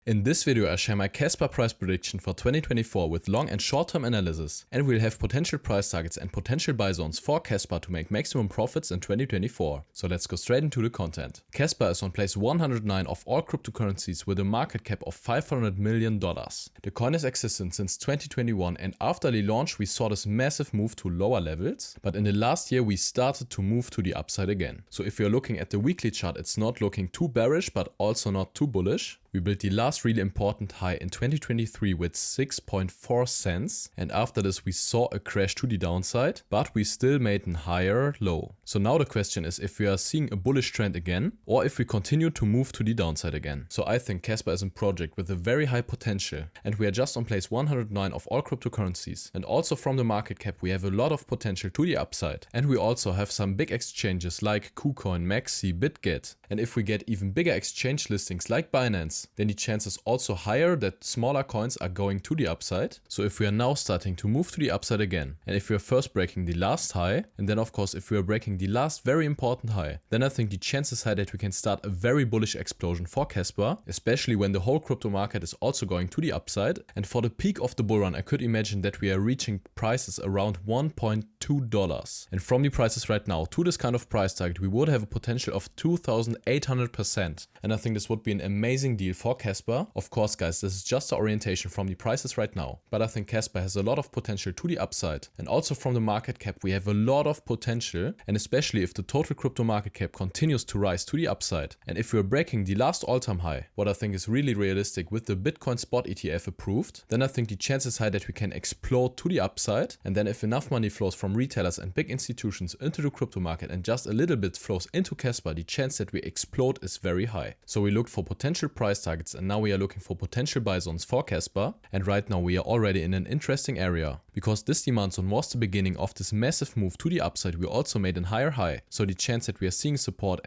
In this video I share my Casper price prediction for 2024 with long and short term analysis, and we'll have potential price targets and potential buy zones for Casper to make maximum profits in 2024. So let's go straight into the content. Casper is on place 109 of all cryptocurrencies with a market cap of $500 million. The coin is existent since 2021, and after the launch we saw this massive move to lower levels, but in the last year we started to move to the upside again. So if you're looking at the weekly chart, it's not looking too bearish but also not too bullish. We built the last really important high in 2023 with 6.4 cents, and after this we saw a crash to the downside, but we still made a higher low. So now the question is if we are seeing a bullish trend again, or if we continue to move to the downside again. So I think Casper is a project with a very high potential, and we are just on place 109 of all cryptocurrencies, and also from the market cap we have a lot of potential to the upside, and we also have some big exchanges like KuCoin, Maxi, BitGet, and if we get even bigger exchange listings like Binance, then the chance is also higher that smaller coins are going to the upside. So if we are now starting to move to the upside again, and if we are first breaking the last high, and then of course if we are breaking the last very important high, then I think the chance is high that we can start a very bullish explosion for Casper, especially when the whole crypto market is also going to the upside. And for the peak of the bull run, I could imagine that we are reaching prices around $1.2. And from the prices right now to this kind of price target, we would have a potential of 2,800%. And I think this would be an amazing deal for Casper. Of course guys, this is just the orientation from the prices right now, but I think Casper has a lot of potential to the upside, and also from the market cap we have a lot of potential, and especially if the total crypto market cap continues to rise to the upside, and if we're breaking the last all-time high, what I think is really realistic with the Bitcoin spot ETF approved, then I think the chance is high that we can explode to the upside. And then if enough money flows from retailers and big institutions into the crypto market and just a little bit flows into Casper, the chance that we explode is very high. So we looked for potential price targets, and now we are looking for potential buy zones for Casper, and right now we are already in an interesting area, because this demand zone was the beginning of this massive move to the upside. We also made a higher high, so the chance that we are seeing support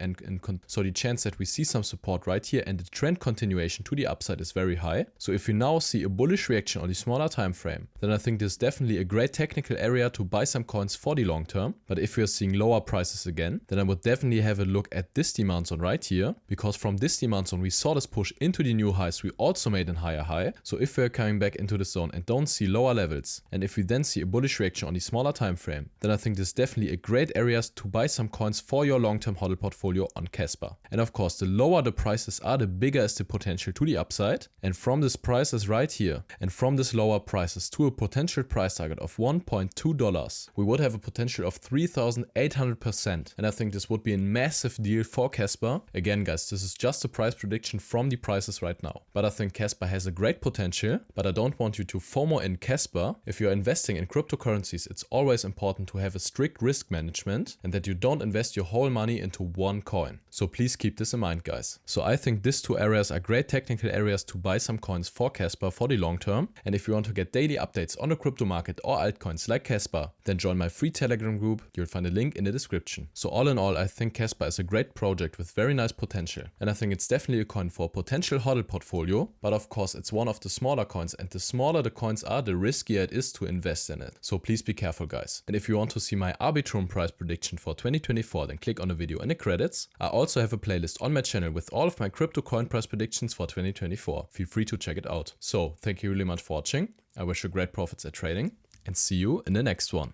so the chance that we see some support right here and the trend continuation to the upside is very high. So if you now see a bullish reaction on the smaller time frame, then I think this is definitely a great technical area to buy some coins for the long term. But if we are seeing lower prices again, then I would definitely have a look at this demand zone right here, because from this demand zone we saw this push into the new highs. We also made a higher high. So if we're coming back into the zone and don't see lower levels, and if we then see a bullish reaction on the smaller time frame, then I think this is definitely a great area to buy some coins for your long-term hodl portfolio on Casper. And of course, the lower the prices are, the bigger is the potential to the upside. And from this prices right here, and from this lower prices to a potential price target of $1.2, we would have a potential of 3,800%. And I think this would be a massive deal for Casper. Again guys, this is just a price prediction from the prices right now, but I think Casper has a great potential. But I don't want you to FOMO in Casper. If you're investing in cryptocurrencies, it's always important to have a strict risk management, and that you don't invest your whole money into one coin. So please keep this in mind guys. So I think these two areas are great technical areas to buy some coins for Casper for the long term. And if you want to get daily updates on the crypto market or altcoins like Casper, then join my free Telegram group. You'll find a link in the description. So all in all, I think Casper is a great project with very nice potential, and I think it's definitely a coin for a potential hodl portfolio. But of course it's one of the smaller coins, and the smaller the coins are, the riskier it is to invest in it. So please be careful guys. And if you want to see my Arbitrum price prediction for 2024, then click on the video in the credits. I also have a playlist on my channel with all of my crypto coin price predictions for 2024. Feel free to check it out. So thank you really much for watching. I wish you great profits at trading, and see you in the next one.